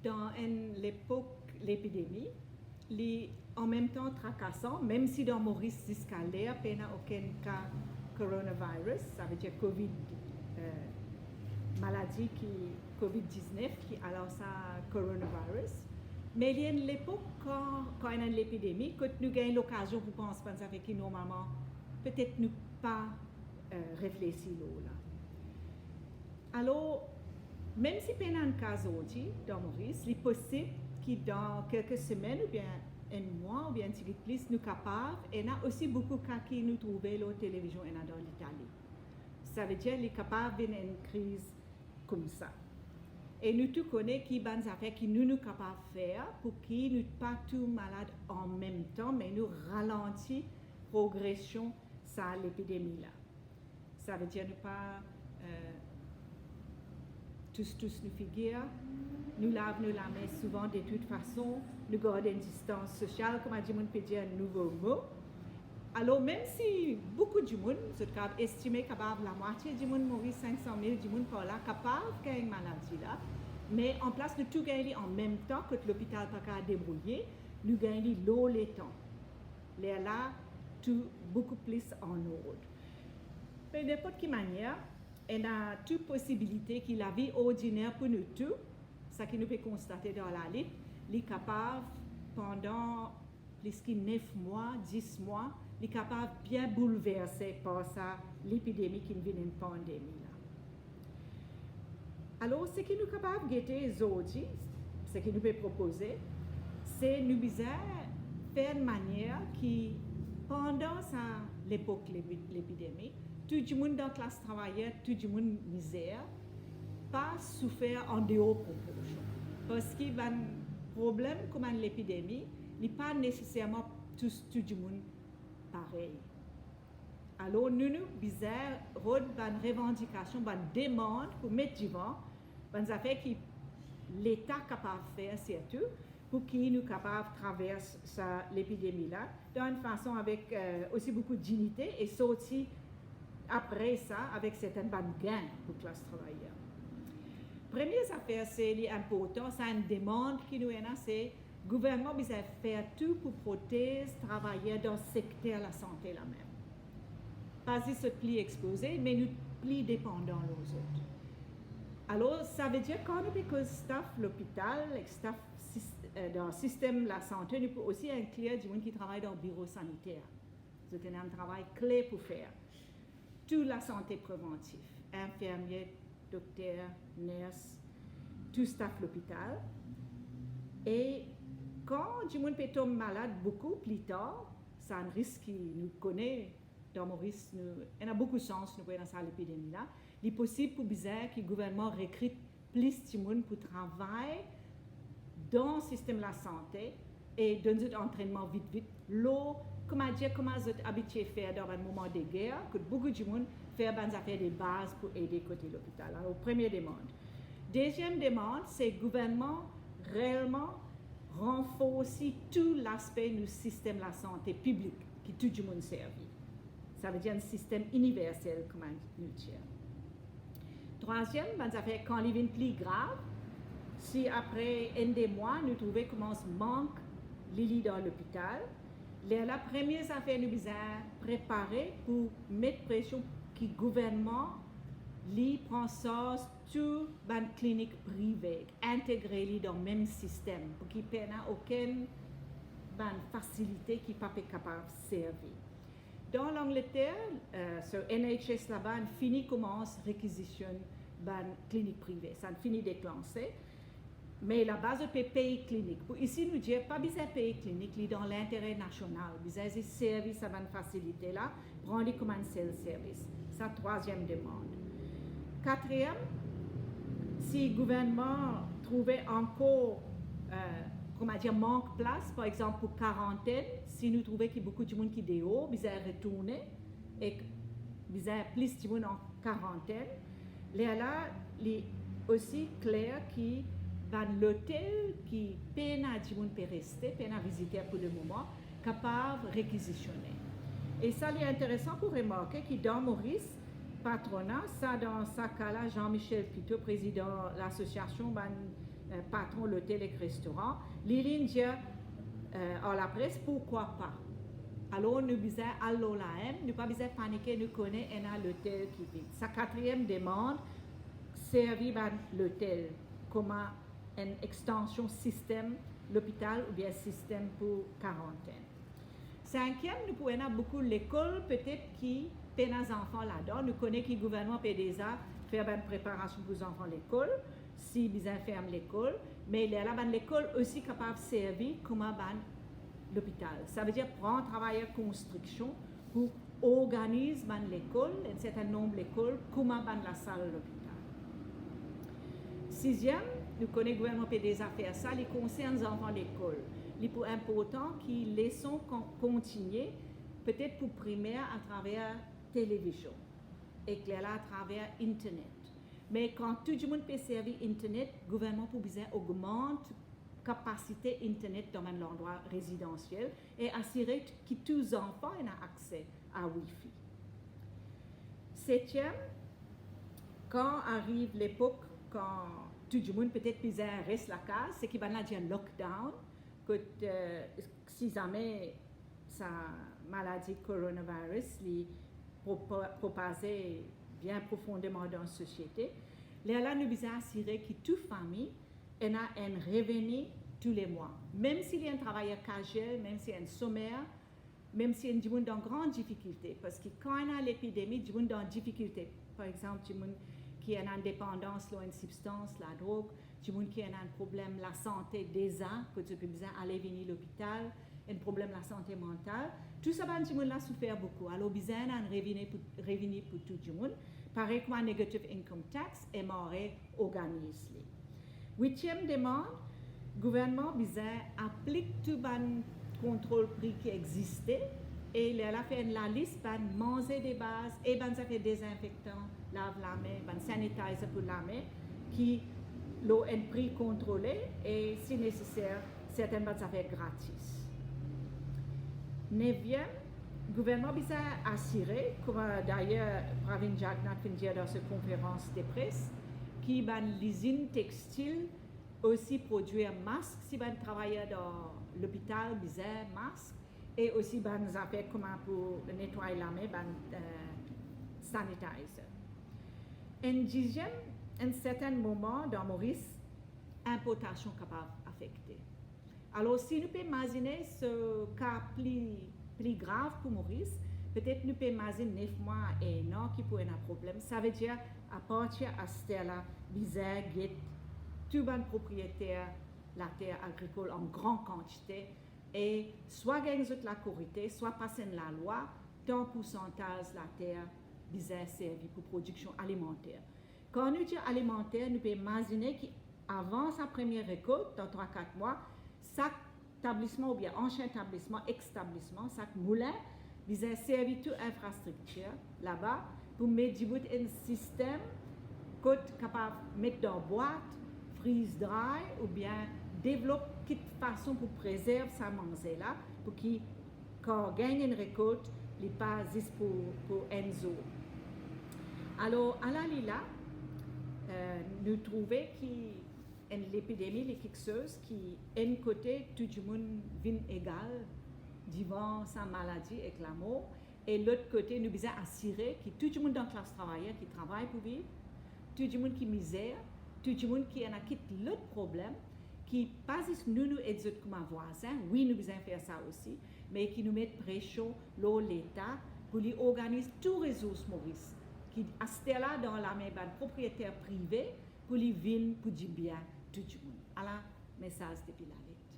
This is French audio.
dans l'époque, l'épidémie, en même temps tracassant, même si dans Maurice jusqu'à l'air, il n'y a aucun cas coronavirus, ça veut dire Covid, maladie Covid-19, qui alors ça coronavirus. Mais il y a l'époque quand il y a l'épidémie, que nous avons l'occasion pour penser avec qui normalement, peut-être nous pas réfléchir là. Alors, même si il y a un cas aujourd'hui dans Maurice, il est possible que dans quelques semaines ou bien un mois ou bien un petit peu plus, nous sommes capables, et il y a aussi beaucoup de cas qui nous trouvent à la télévision et dans l'Italie. Ça veut dire qu'il est capable d'une crise comme ça. Et nous tous connaissons qui bonnes affaires que nous sommes capables de faire pour qu'ils ne soient pas tous malades en même temps, mais nous ralentir la progression de l'épidémie là. Ça veut dire ne pas tous nous figure, nous lavons la main souvent de toute façon, nous gardons une distance sociale, comme dit, on peut dire un nouveau mot. Alors, même si beaucoup de monde, c'est estimé capable la moitié du monde mourir 500 000 du monde par là, capable qu'il y ait une maladie là, mais en place de tout gagner en même temps que l'hôpital pas qu'à débrouiller, nous gagnons l'eau les temps. Là, tout beaucoup plus en ordre. Mais de n'importe quelle manière, il y a toute possibilité que la vie ordinaire pour nous tous, ce que nous pouvons constater dans la liste, est capable pendant plus que 9 mois, 10 mois, est capable de bien bouleverser par ça l'épidémie qui vient d'une pandémie. Là. Alors, ce que nous sommes capables de guetter aujourd'hui, ce que nous pouvons proposer, c'est nous faire de manière qui, pendant l'époque de l'épidémie, tout le monde dans la classe travailleur, tout le monde misère, pas souffert en dehors de proportion. Parce qu'il y a un problème comme l'épidémie, n'est pas nécessairement tout le monde pareil. Alors, nous bizarre, une revendication, une demande pour mettre du vent, une affaire que l'État est capable de faire surtout, pour qu'il nous capable de traverser l'épidémie là, d'une façon avec aussi beaucoup de dignité et sortir après ça avec certaines bonnes gains pour la classe travailleuse. Première affaire, c'est important, c'est une demande qui nous est là, c'est le gouvernement doit faire tout pour protéger les travailleurs dans le secteur de la santé là même. Pas si c'est plus exposé, mais nous plus dépendants les autres. Alors, ça veut dire qu'on peut que staff l'hôpital, staff dans le système de la santé, nous peut aussi inclure du monde qui travaille dans le bureau sanitaire. C'est un travail clé pour faire. Toute la santé préventive, infirmiers, docteurs, nurses, tout staff l'hôpital. Et quand du monde peut tomber malade beaucoup plus tard, c'est un risque qui nous connaît dans Maurice, il y a beaucoup de chance nous voyons dans l'épidémie là. Il est possible pour bizarre que le gouvernement recrute plus de monde pour travailler dans le système de la santé et donner un entraînement vite. Comment vous êtes habitué à faire dans un moment de guerre, que beaucoup de monde fait des affaires de base pour aider côté l'hôpital. Alors, première demande. Deuxième demande, c'est que le gouvernement réellement renforcer tout l'aspect du système de la santé publique qui tout le monde servi. Ça veut dire un système universel comme nous tient. Troisième, quand il devient plus grave, si après un des mois, nous trouvons comment manque les lits dans l'hôpital, la première affaire nous avons préparé pour mettre pression que le gouvernement prend ça sur les cliniques privées, intégrer dans le même système pour qu'il n'y ait aucune facilité qui ne peut pas capable de servir. Dans l'Angleterre, sur NHS là-bas, on finit commence réquisition d'une clinique privée. Ça finit déclenché. Mais la base de payer clinique. Ici, nous disons pas besoin de payer clinique dans l'intérêt national. Besoin de services à une facilité là, prendre comme un seul service. C'est la troisième demande. Quatrième, si le gouvernement trouvait encore manque de place, par exemple pour quarantaine, si nous trouvons qu'il y a beaucoup de monde qui est dehors, besoin de retourner et besoin plus de monde en quarantaine, là, il est aussi clair que l'hôtel qui peine à du monde peut rester, peine à visiter pour le moment, capable de réquisitionner. Et ça, c'est intéressant pour remarquer que dans Maurice, patronat, ça dans ce cas-là, Jean-Michel Pitot, président de l'association, patron font l'hôtel et le restaurant, l'Irin dit à la presse, pourquoi pas? Alors, nous besoin allo la nous pas besoin paniquer, nous connaissons l'hôtel qui vit. Sa quatrième demande, servir l'hôtel comme une extension système l'hôpital ou bien système pour quarantaine. Cinquième, nous pouvons avoir beaucoup l'école, peut-être qui fait nos enfants là-dedans. Nous connaissons que le gouvernement peut déjà faire une préparation pour les enfants à l'école, si besoin ferme l'école, mais l'école aussi capable de servir comme l'hôpital. Ça veut dire prendre travailler construction pour organiser l'école, un certain nombre d'écoles, comme la salle de l'hôpital. Sixième, nous connaissons le gouvernement peut déjà faire ça, les concerne les enfants de l'école. Il est important qu'ils laissent continuer, peut-être pour primaire à travers la télévision et là à travers Internet. Mais quand tout le monde peut servir Internet, le gouvernement peut besoin augmenter la capacité Internet dans un endroit résidentiel et assurer que tous les enfants aient accès à Wi-Fi. Septième, quand arrive l'époque, quand tout le monde peut-être reste la case, c'est qu'il va y avoir un lockdown, que si jamais sa maladie coronavirus est propagée bien profondément dans la société, là nous devons assurer que toute famille a un revenu tous les mois. Même s'il y a un travailleur casual, même s'il y a un sommaire, même s'il y a du monde dans grande difficulté, parce que quand il y a l'épidémie, du monde dans difficulté, par exemple, du monde qui a une dépendance à une substance, la drogue, du monde qui a un problème la santé déjà, que tu peux besoin aller venir à l'hôpital, un problème la santé mentale, tout ça, du monde là souffert beaucoup. Alors, besoin un revenu pour tout le monde. Pareil comme un negative income tax, et m'aurait organisé. Huitième demande, le gouvernement applique tout le contrôle prix qui existait et il a fait la liste de manger des bases et de désinfectants, lave la main, sanitizer pour la main, qui l'ont un prix contrôlé et si nécessaire, certaines affaires gratis. Neuvième, le gouvernement a assuré, comme d'ailleurs Pravin Jagannath vient dire dans cette conférence de presse, qui l'usine textile aussi produire masques si on travaille dans l'hôpital, bizarre masques, et aussi nous affaires comme pour nettoyer la main, sanitizer. Un dixième, à un certain moment dans Maurice, importation capable affectée. Alors si nous pouvons imaginer ce cas plus grave pour Maurice, peut-être nous pouvons imaginer 9 mois et 1 an qui pourrait avoir un problème. Ça veut dire à partir de ce là, bizarre, tout le propriétaire la terre agricole en grande quantité et soit gagne la corité, soit passer la loi, tant pourcentage la terre bizarre servie pour production alimentaire. Quand nous disons alimentaire, nous pouvons imaginer qu'avant sa première récolte, dans 3-4 mois, chaque établissement ou bien ancien établissement, ex-établissement, chaque moulin, bizarre servi toute infrastructure là-bas pour mettre un système capable de mettre dans boîte, freeze dry ou bien développe une façon pour préserver sa manger là pour qu'il quand on gagne une récolte il pas juste pour Enzo. Alors à la lila nous trouvons que l'épidémie est quelque chose qui d'un côté tout le monde vient égal devant sa maladie et la mort et l'autre côté nous devons assurer que tout le monde dans la classe travailleur qui travaille pour vivre, tout le monde qui misère, tout le monde qui a l'autre problème, qui pas juste nous aider comme un voisin, oui nous devons faire ça aussi, mais qui nous met pression l'État pour lui organiser tout ressources Maurice, qui est là dans la main d'un propriétaire privé pour lui venir pour dire bien tout le monde. Alors, message depuis la lettre.